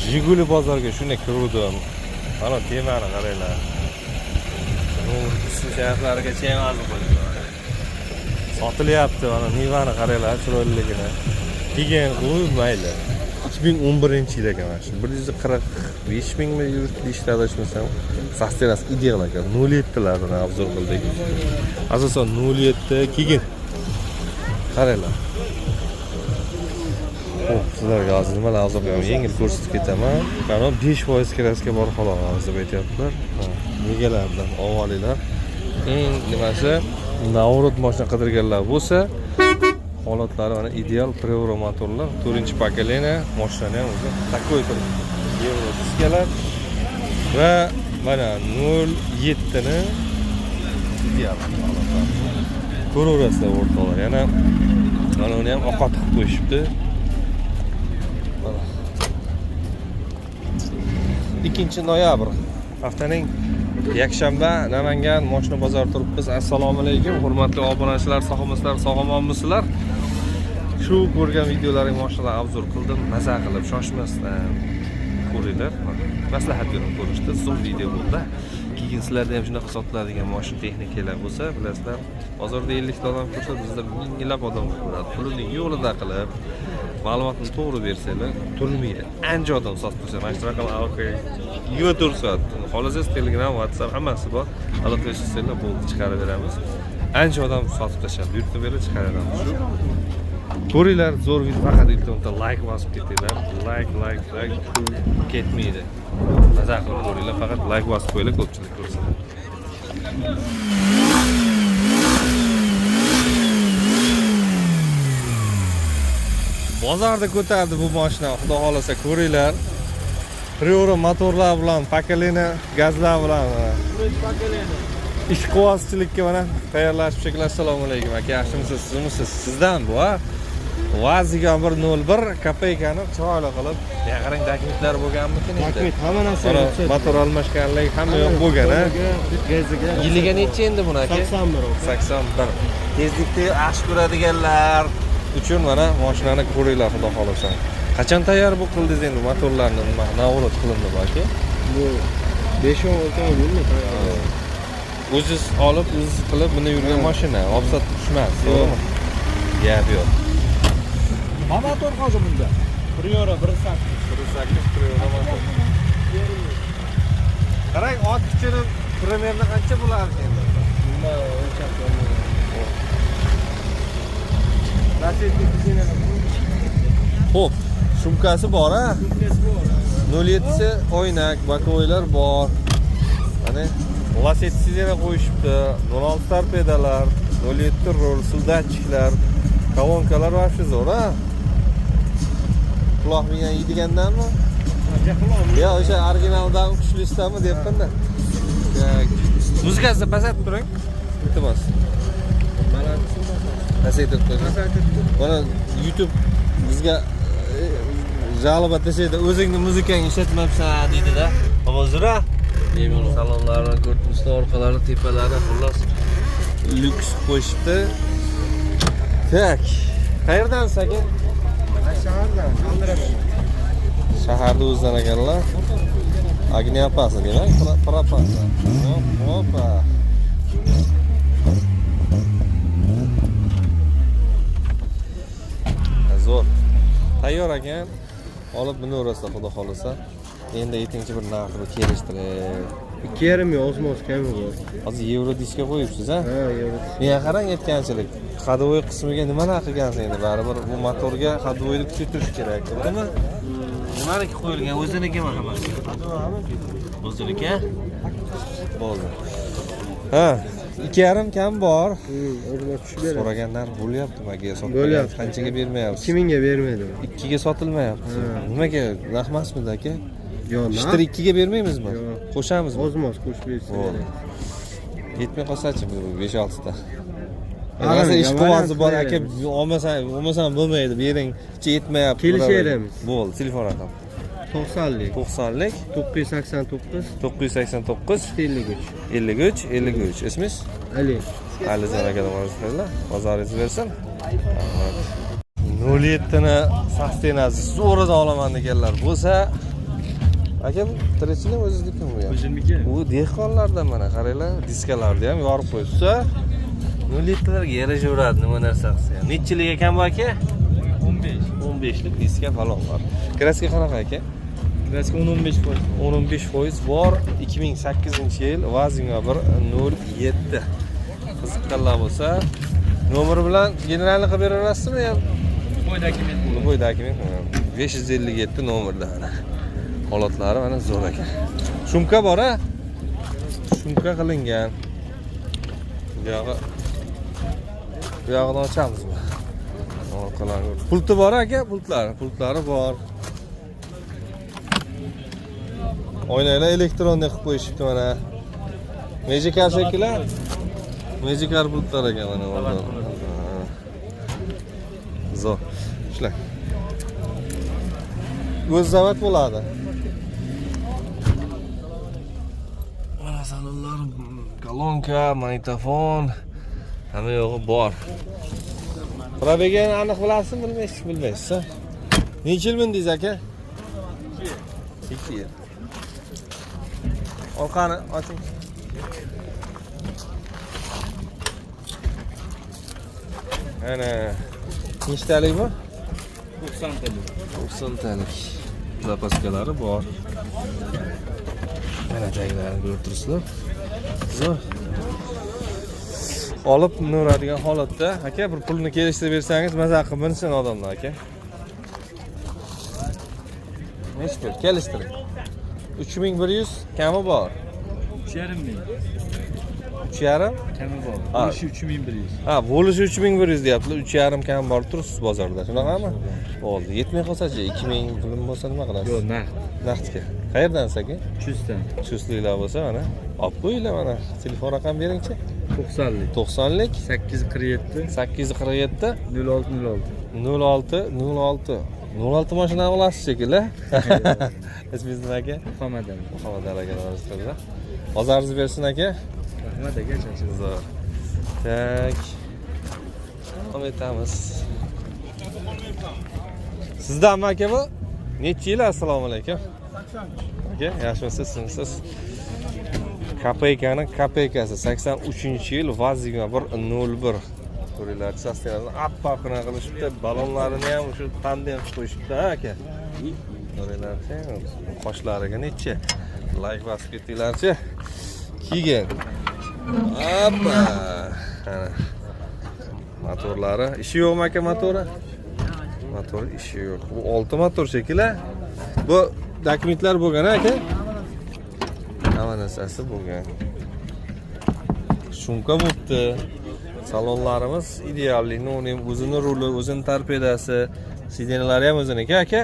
Jiguli bozorga shunday kirdim. Mana temani qaranglar. Shu shaharlarga chayozib qo'ydilar. Sotilyapti mana Nivani qaranglar, chiroyliligini. Keyin u mayli. 2011-yil ekan mana shu. 145 mingmi yurtda ishlab ishlasam, sostenaz ideal ekan. 07 lardan obzor qildik. Asosan 07 keyin qaranglar. Xo'p, sizlarga hozir nima lazım bo'lgan yengil ko'rsatib ketaman. Mana 5% kraska bor xolos deb aytyaptilar. Megalardan avvalilar. Eng nimasi Navrod mashina qidirganlar bo'lsa, holatlari mana ideal Preuro motorlar, 4-pokoleniya mashinani ham o'zi takoy turibdi. Euro diskalar va mana 07 ni ideal holatlar. Ko'raverasizlar o'rtoqlar. Yana mana uni ham oqat qilib qo'yishibdi. 2-noyabr haftaning yakshanba Namangan mashina bozori turibmiz. Assalomu alaykum hurmatli obunachilar, sog'omonsizlar. Shu ko'rgan videolaring mashinalar obzor qildim, maza qilib shoshmasdan ko'ringlar. Maslahat berib ko'rishdi, zo'r video bo'ldi. Keyin sizlarda ham shunaqa sotiladigan mashina texnikalar bo'lsa, bilasizlar, bozorda 50 ta odam ko'rsa, bizda minglab odam ko'radi. Pulini yo'lida qilib, ma'lumotni to'g'ri bersanglar, to'lmaydi. Ancha odam sotib qo'ysa, mana shu raqam aloqa yo'tursa, xohlasangiz Telegram, WhatsApp hammasi bor. Aloqa qilsanglar, bo'ldi, chiqarib beramiz. Ancha odam sotib tashlab, yurtni berib chiqaramiz. Shu ko'ringlar, zo'r video, faqat YouTube'da like bosib ketinglar. Like ketmaydi. Maza qilib ko'ringlar, faqat like bosib qo'yinglar, ko'pchilik ko'rsin. Bozorda ko'tardi bu mashina, xudo xolasa ko'ringlar. Preuro motorlar bilan, pokoleniya gazlar bilan. Ishqibozchilikka mana tayyorlashib shekillar. Assalomu alaykum aka, yaxshimisiz, sizmisiz? Sizdan bu, ha? Vaziga 101 kopeykani chiroyli qilib, qarang, dokumentlar bo'lganmikin endi. Dokument hamma narsa motor almashganlik hamma yo'q bo'lgan, ha? Gaziga. Yiliga necha endi buni aka? 81. Tezlikda yaxshi ko'radiganlar uchun mana mashinani ko'ringlar, xudo xolasa. Qachon tayyor bu qildingiz endi motorlarni navrot qilindi bu aka? Bu 5-10 oy bo'ldi tayyor. O'zingiz olib, o'zingiz qilib buni yurgan mashina, obsat tushmas, to'g'rimi? Gap yo'q. Ha motor hozir bunda. Preuro 1.8 Preuro motor. Qarang, ot kuchini primerni qancha bo'lardi endi? Nima o'lchab qo'ydim. Xo'p, shumkasi bor, ha? Shumkasi bor. 07si oynak, bakoylar bor. Mana lasetisiz yana qo'yishibdi. 16 torpedalar, 07 rol, sildatchiklar, kolonkalar va shu zo'r, ha? Quloq bilan yeydigandanmi? Yo, o'sha originaldan kuchlisidanmi deyapman-da. Muzikasini pasaytirib turing. Iltimos. Pasaytirib qo'ying. Mana YouTube bizga jalobat tashlaydi. O'zingni muzikangni ishlatmabsan deydi-da. Hozir-a? Bemalol salonlarni ko'ribsiz, orqalari, tepalari, xullas lyuks qo'yishibdi. Tak. Qayerdansiz aka? Shahardan, Aldirosh. Shaharda o'zdan ekanlar. Agniapasa demak, propasa. Hoppa. Zo'r. Tayyor ekan. Olib buni o'rasizlar, xudo xolasa. Endi yetinchi bir narxni kelishtirib. 2,5 osmos kami bor. Hozir yevro diska qo'yibsiz, ha? Ha, yevro. Menga qarang, aytganchilik. Xadovoy qismiga nima narx qilgansiz endi? Baribir bu motorga xadovoyni kuchaytirish kerak, to'g'rimi? Nimaniki qo'yilgan, o'zinikimi hammasi? O'ziniki? Bo'ldi. Ha, 2,5 kam bor. O'zimga tushib beradi. So'raganlar bo'lyapti, maga Bo'lyapti. qanchaga bermayapsiz? 2000 ga bermaydi. 2 ga sotilmayapti. Nimaga? Narx emasmidi aka? Yo'q, Ishtir 2 ga bermaymizmi? Yo'q. Qo'shamizmi? Ozmos qo'shib bersin. Yetmay qolsa-chi bu 5-6 ta. Agar ishqibozi bor aka, olmasam bo'lmaydi, bering. Yetmayapti. Kelishamiz. Bo'ldi, telefon raqam. 90lik 90lik 989 989 53 53 53. Ismingiz? Ali. Alijon akadan bo'lsanlar, bozoringiz bersin. 07 ni Sastenaz zo'rida olaman deganlar bo'lsa, Aka bu tirikchilik o'ziznikimi bu? O'zimniki. U dehqonlardan mana qaranglar, diskalarni ham yorib qo'yibsa, 0 litrlarga yarashaveradi nima narsa qilsa ham. Nechchilik ekan bu aka? 15. 15lik diska falon bor. Kraska qanaqa aka? Kraska 10-15%. 15% bor. 2008-yil Vazinga 107. Qiziqqanlar bo'lsa, nomeri bilan generalni qilib beraverasizmi yo? Bo'ydagi men 557 nomerda mana. Holatlari mana zo'r ekan. Shumka bor a? Shumka qilingan. Bu yog'ini ochamizmi? Pulti bor aka, pultlari bor. Oynalar elektronda qilib qo'yishibdi mana. Magicar shekilli. Magicar pultlar ekan mana orada. Zo'r. Ishlar. O'z zavod bo'ladi. Mana salonlar, kolonka, magnitofon hamma yo'g'i bor. Probegani aniq bilasizmi, bilmaysiz? Necha yil mindingiz aka? 2 yil. Orqani oching. Ana nechtalik bu? 90 talik. 90 talik. Zapaskalari bor. Mana taglarini ko'rib turibsizlar. Zo'r. Olib miniradigan holatda aka bir pulni kelishtirib bersangiz maza qilib minsin odamlar aka. Necha pul kelishtiring. 3100 kami bor. 3,5 ming. 3,5? Kami bor. Bo'lishi 3100. Ha, bo'lishi 3100 deyaptilar. 3,5 kam bor turibsiz bozorda. Shunaqami? Bo'ldi. Yetmay qolsa-chi 2000 pulim bo'lsa nima qilasiz? Yo'q, naqd. Naqdga. Qayerdan aka? 300 dan. 300liklar bo'lsa mana olib qo'yinglar mana. Telefon raqam bering-chi. 90lik. 90lik 847 847 06 06 mashinani olasiz shekilli. Ismingiz nima aka? Muhammad Ali. Muhammad Ali aka nomingizda. Bozoringiz bersin aka. Rahmat aka, charchadim. Zo'r. Tak. Davom etamiz. Sizdanmi aka bu? Necha yil? Assalomu alaykum. 83. Aka, yaxshimisiz, sizsiz? Kopeykaning kopeykasi 83-yil Vazinga 101. Ko'ringlar, sostenlarni appoqina qilishibdi, balonlarini ham shu tandem qilib qo'yishibdi, aka. Ko'ringlar, qoshlariga necha like bosib ketdinglarchi? Kiygan. Appa. Ana. Motorlari, ishi yo'qmi aka motori? Motor ishi yo'q. Bu 6 motor shekilli. Bu dokumentlar bo'lgan aka. Hamma narsasi bo'lgan. Shumka bo'pti. Salonlarimiz idealli, no'nim, o'zini ruli, o'zini torpedasi, sidenalari ham o'ziniki aka.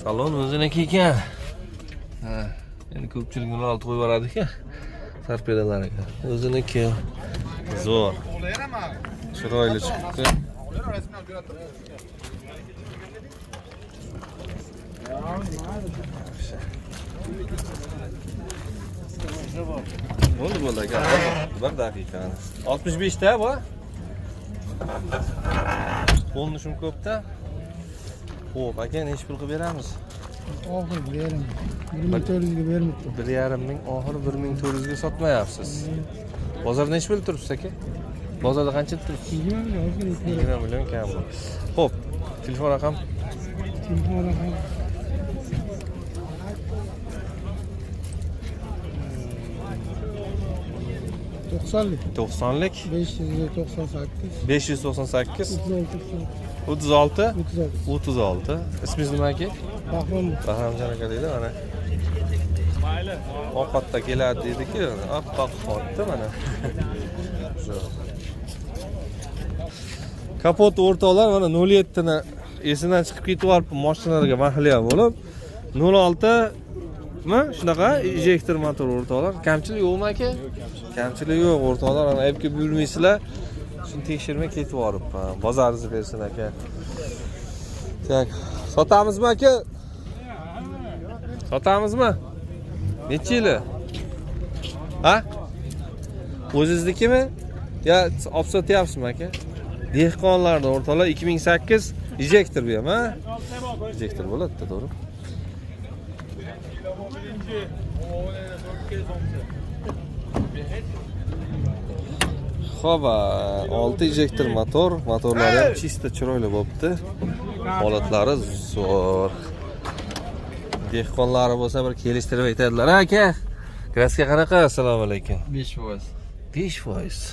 Salon o'ziniki ekan. Ha, endi ko'pchilik 06 qo'yib yuboradi-ku. Torpedalariga. O'ziniki. Zo'r. Chiroyli chiqibdi. Bo'ldi aka. 1 daqiqa. 65 ta bu. Qo'lni shum ko'pda. Xo'p, aka necha pul qilib beramiz? Oxir 1,400 ga bermoqda. 1,5 ming, oxiri 1400 ga sotmayapsiz. Bozorda necha pul turibsiz aka? Bozorda qancha turibsiz? 20 million kam bu. Xo'p, telefon raqam? Telefon raqam 90lik. 90lik 598 598 36 36. Ismingiz nima aka? Bahrom. Bahramjon aka deydi mana. Ovqatda keladi dedi-ku, oppoq qotdi mana. Kapot o'rtoqlar mana 07 ni esidan chiqib ketib olib mashinalarga mahliya bo'lib 06 mi? Shunaqa injektor motor o'rtoqlar. Kamchilik yo'qmi aka? Kamchilik yo'q o'rtoqlar. Ana aytib buyurmaysizlar. Shuni tekshirmay ketib yorib. Bozoringizni bersin aka. Tak. Sotamizmi aka? Sotamizmi? Necha yili? Ha? O'zingiznikimi? Ya olib sotyapsizmi aka? Dehqonlardan o'rtoqlar 2008 injektor bu ham, ha? Injektor bo'ladi, to'g'ri. Xo'p, 6 injektor motorlari ham chista chiroyli bo'libdi. Holatlari zo'r. Dehqonlari bo'lsa bir kelishtirib aytadilar, aka. Kraska qanaqa? Assalomu alaykum. 5%. 5%.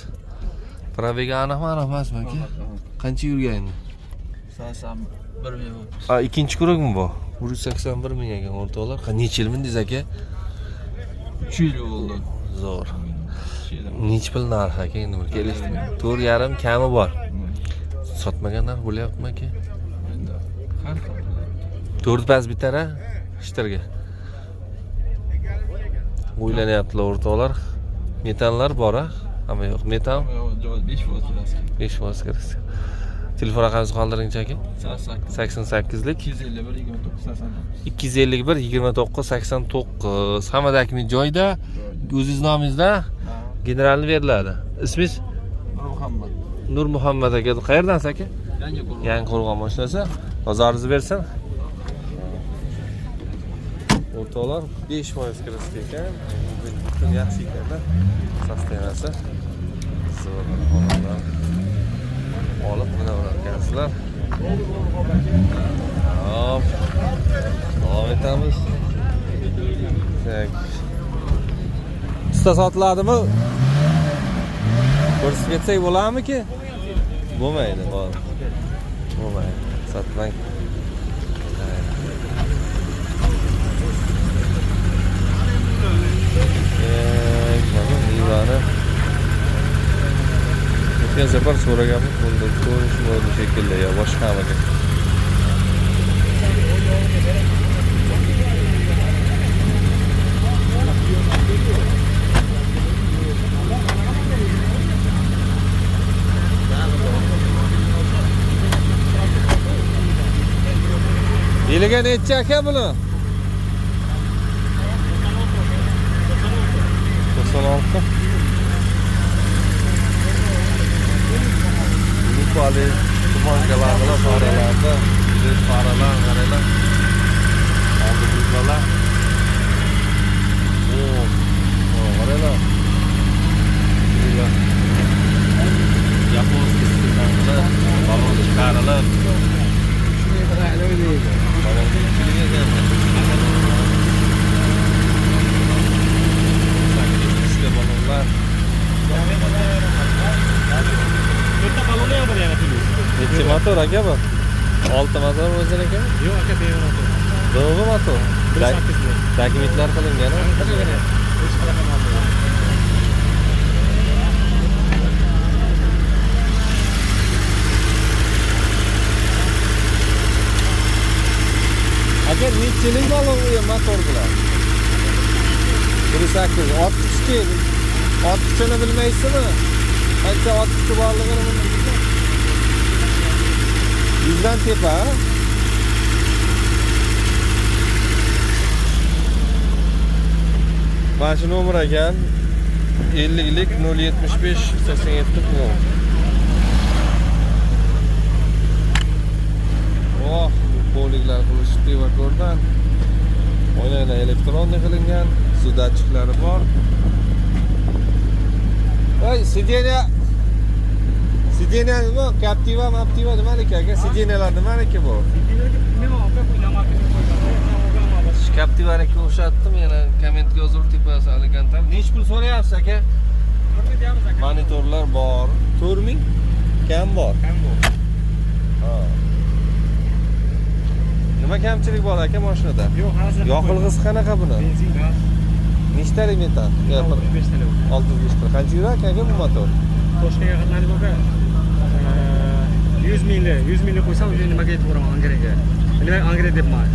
Probega aniqmi emasmi aka? Qancha yurgan? 81 ming. Ikkinchi kuragmi bu? 181 ming ekan o'rtoqlar. Necha yil mindingiz aka? 3 yil bo'ldi. Zo'r. Necha pul narxi aka endi bir kelishdi. 4,5 kami bor. Sotmaganlar bo'lyaptimi aka? Endi har xil. 4 pas bitar a? Ishtirga. O'ylanyaptilar o'rtoqlar. Metanlar bor a? Hamma yo'q. Metan 5% 5% kirasiz. Telefon raqamingizni qoldiring aka. 88lik 251 29 89. Hammadagining joyida o'zingiz nomingizda generalni beriladi. Ismingiz? Muhammad. Nur Muhammad aka. Qayerdansiz aka? Yangi Yangi Qo'rg'on mashinasi. Bozoringizni bersin. O'rtoqlar 5% kirasiz ekan. Butun yaxshi ekan-da. Sostenasi. Zo'r holatlar. Olib qilaverasizlar. Hop. Davom etamiz. Tak. Usta sotiladimi? Ko'rsatib ketsak bo'ladimi-ki? Bo'lmaydi, hozir. Bo'lmaydi. Sotmang. Mana Nivani. O'tgan safar so'raganmiz, bunda ko'rish bo'ldi shekilli yo boshqamidi. Yiliga necha aka buni? 96. Bali tuman galarlar faralarda, bir faralar, qaralar. Oldi buzlar. Qaralar. Bular. Yaponskiy stillarida balon chiqarilar. Shunga qarab o'ynaydi. Balon chiqarilar. Sakkiz balonlar. Necha motor aka bu? 6 motor o'ziniki? Yo'q aka, bemotor. Do'g'ri motor. Dokumentlar qilingan. Aka necha yillik balon u motor bilan? 1.8 60 60 bilmaysizmi? Qancha 60 borligini bilmaysiz. 100dan tepa. Mana shu nomer ekan. 50lik 075 87 pul. Oh, poliklar qilishdi va ko'rdan. Oynalar elektronli qilingan, suv datchiklari bor. Voy, Sideniya nima? Captiva nimaniki aka? Sideniyalar nimaniki bu? Captivaniki o'xshatdim, yana kommentga yozib tepasi Aligantam. Nech pul so'rayapsiz aka? Monitorlar bor. 4000 kam bor. Ha. Nima kamchilik bor aka mashinada? Yo'q, hozir. Yoqilg'isi qanaqa buni? Benzin gaz. Nechtalik metan? 605 talik. 605 ta. Qancha yuradi aka bu motor? Toshkentga qatnaydi aka. 100 mingli qo'ysam, o'sha nimaga yetib boraman Angrega. Nima Angre debman.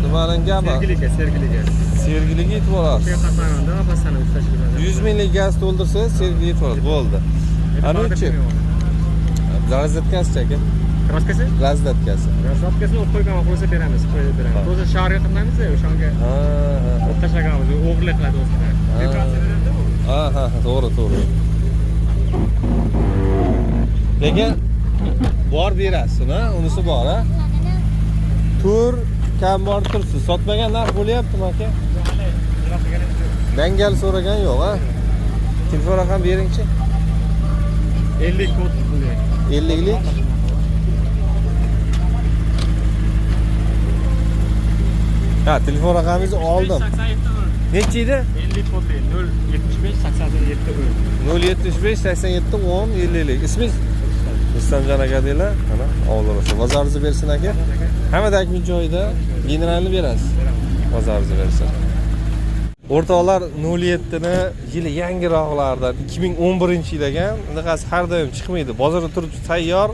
Nimaning gapi? Sergiliga. Sergiliga yetib olasiz. Toshkentga qatnaymanda, opasdan ustachilik. 100 minglik gaz to'ldirsangiz Sergiliga yetib olasiz. Bo'ldi. Anunchi. Razdatkasi aka. Kraskasi? Razdatkasi. Razdatkasini o'qib qo'ygan qo'ysa beramiz, qo'yib beramiz. O'zi shaharga qatnaymiz-ku, o'shanga. Ha. O'qib tashlaganmiz, o'g'irlik qiladi o'zlari. Ha, to'g'ri. Lekin bor berasiz, unisi bor, ha? Tur kam bor turibsiz. Sotmagan narx bo'lyaptimi aka? Dangal so'ragan yo'q, ha? Telefon raqam bering-chi. 50 kod bo'lyapti. 50lik. Ha, telefon raqamingizni oldim. Necha edi? 50 kod 075 87 075 87 10 50lik. Ismingiz? Rustamjon aka deylar. Mana avvalroq bozoringizni bersin aka. Hamma dakmin joyida generalni berasiz. Bozoringizni bersin. O'rtoqlar 07 ni yili yangiroqlardan 2011-yil ekan. Bunaqasi har doim chiqmaydi. Bozorda turibdi tayyor.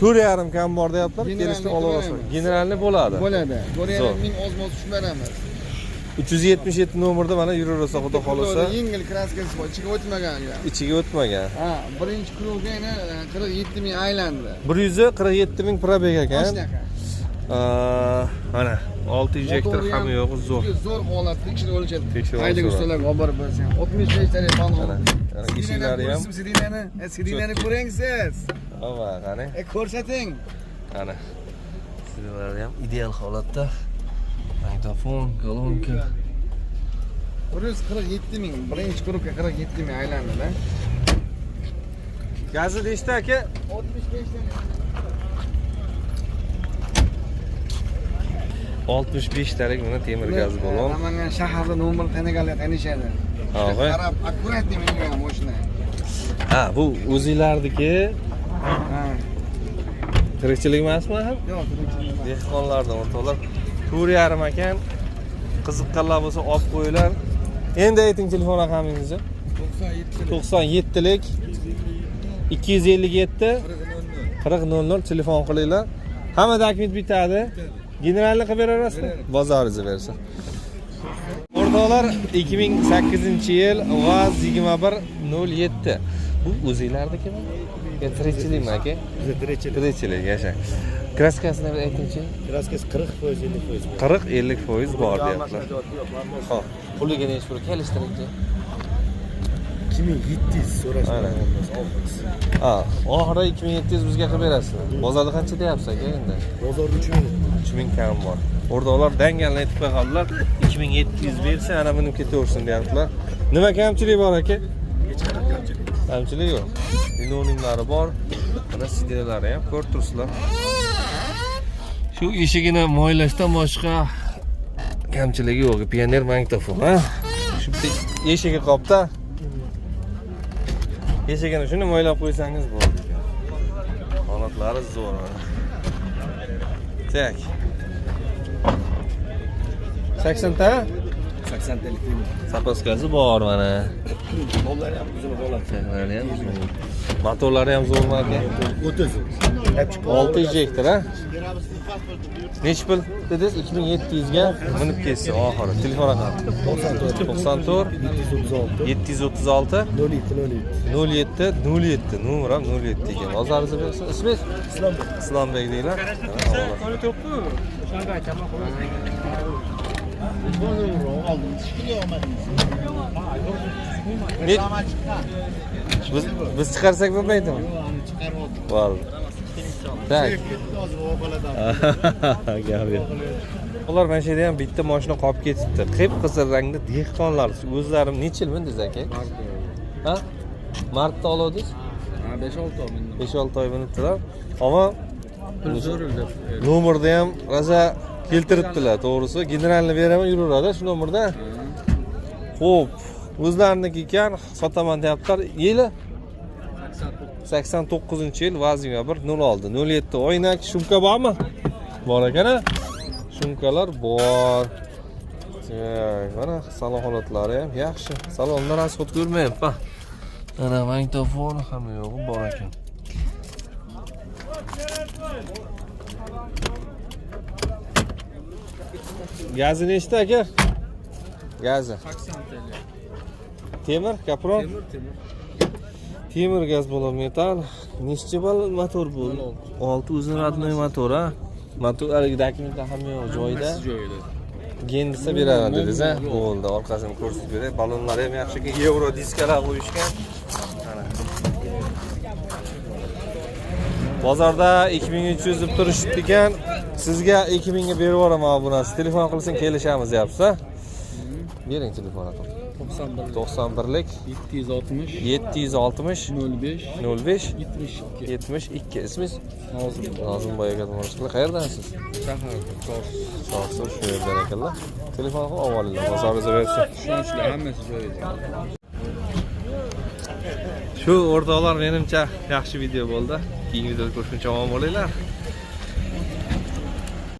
4,5 kam bor deyaptilar. Kelishni olaverasiz. Generalni bo'ladi. Bo'ladi. 4,5 oz-moz tushib beramiz. 377 nomerda mana yuraversa xudo xolasa. Yengil kraskasi bor, ichiga o'tmagan ya. Ichiga o'tmagan. Ha, birinchi kruga yana 47 ming aylandi. 147 ming probeg ekan. Shunaqa. Mana 6 injektor ham yo'q, zo'r. Zo'r holatda tekshirib o'lchadi. Tekshirib Haydagi olsa. ustalarga olib borib bersin. 65 telefon Mana eshiklari ham. Sidinani ko'ring siz. Va qani? Ko'rsating. Qani. Sizlar ham ideal holatda. Magnitofon, kolonka. 147 ming, birinchi krupga 47 ming aylandi-da. Gazi nechta aka? 65 tani. 65 talik mana temir gazi balon. Namangan shaharda nomer taniganlar tanishadi. Ha, voy. Qarab, akkuratni menga mashina. Ha, bu o'zinglarniki. Ha. Tirikchilik emasmi ham? Yo'q, tirikchilik emas. Dehqonlardan o'rtoqlar 4,5 ekan. Qiziqqanlar bo'lsa olib qo'yinglar. Endi ayting telefon raqamingizni. 97 97lik 257 4000 telefon qilinglar. Hamma dokument bitadi. Generalni qilib berasizmi? Bozoringizni bersin. O'rtoqlar 2008-yil VAZ 2107. Bu o'zinglarnikimi? Ya tirikchilikmi aka? Tirikchilik, yasha. Kraskasini aytingchi. Kraskasi 40%, 50%. 40-50% bor deyaptilar. Xo'p, puliga necha pul kelishtiringchi? 2700 so'rash. Ha, oxiri 2700 bizga qilib berasiz. Bozorda qancha deyapsiz aka endi? Bozorda 3000. 3000 kam bor. O'rtoqlar dangalni aytib qo'yganlar, 2700 bersa, ana buni ketaversin deyaptilar. Nima kamchilik bor aka? Kamchilik yo'q. Linolinglar bor. Mana sidelari ham ko'rib turibsizlar. Shu eshigini moylashdan boshqa kamchiligi yo'q. Pioner magnitofon, ha? Shu eshigi qopda. Eshigini shuni moylab qo'ysangiz bo'ladi. Holatlari zo'r. Tak. 80 ta? 80 talik. Zapaskasi bor mana. Qo'llari ham uzun bo'ladi. Motorlari ham zo'rmi aka? 30. 6 injektor, ha? Necha pul dedingiz? 2700 ga minib ketsa oxiri. Telefon raqami 94 736 07 07 nomer ham 07 ekan. Bozoringizni bersin. Ismingiz? Islombek deylar. Qoli to'pku. O'shanga aytaman Biz chiqarsak bo'lmaydimi? Bo'ldi. Tak. Ular mana shu yerda ham bitta mashina qolib ketibdi. Qip-qizil rangda dehqonlar o'zlarim necha yil mindingiz aka? Ha? Martda olodingiz? Ha, 5-6 oy mindim. 5-6 oy minibdilar. Ammo Pul zo'rildi. nomerda ham raza keltiribdilar, to'g'risi. Generalni beraman yuraveradi shu nomerda. Xo'p, o'zlariniki ekan, sotaman deyaptilar. Yili 89-yil VAZ 2106 07 oynak shumka bormi? Bor ekan-a? Shumkalar bor. Mana salon holatlari ham yaxshi. Salonda rasxod ko'rmayapman. Mana magnitofon hamma yo'g'i bor ekan. Gazi nechta aka? Gazi 80 TL. temir, kapron? Temir gaz bo'lib metal. Nechta bal motor bu? 6 o'zini radnoy motor, ha? Motor dokumentlar ham yo'q joyida. Joyida. Gendisa beraman dedingiz, ha? Bo'ldi, orqasini ko'rsatib beray. Balonlar ham yaxshi, Euro diskalar qo'yishgan. Mana. Bozorda 2300 deb turishibdi ekan. Sizga 2000 ga berib yuboraman obunasi. Telefon qilsang kelishamiz deyapsiz, ha? Bering telefonini. 91lik 760 760 05 05 72 72. Ismingiz? Nozim. Nozimboy aka to'g'risida. Qayerdansiz? Shahar. Chorsu shu yerdan ekanlar. Telefon qilib olinglar, bozoringiz bersin. Ishonchli hammasi joyida. Shu o'rtoqlar menimcha yaxshi video bo'ldi. Keyingi videoda ko'rishguncha omon bo'linglar.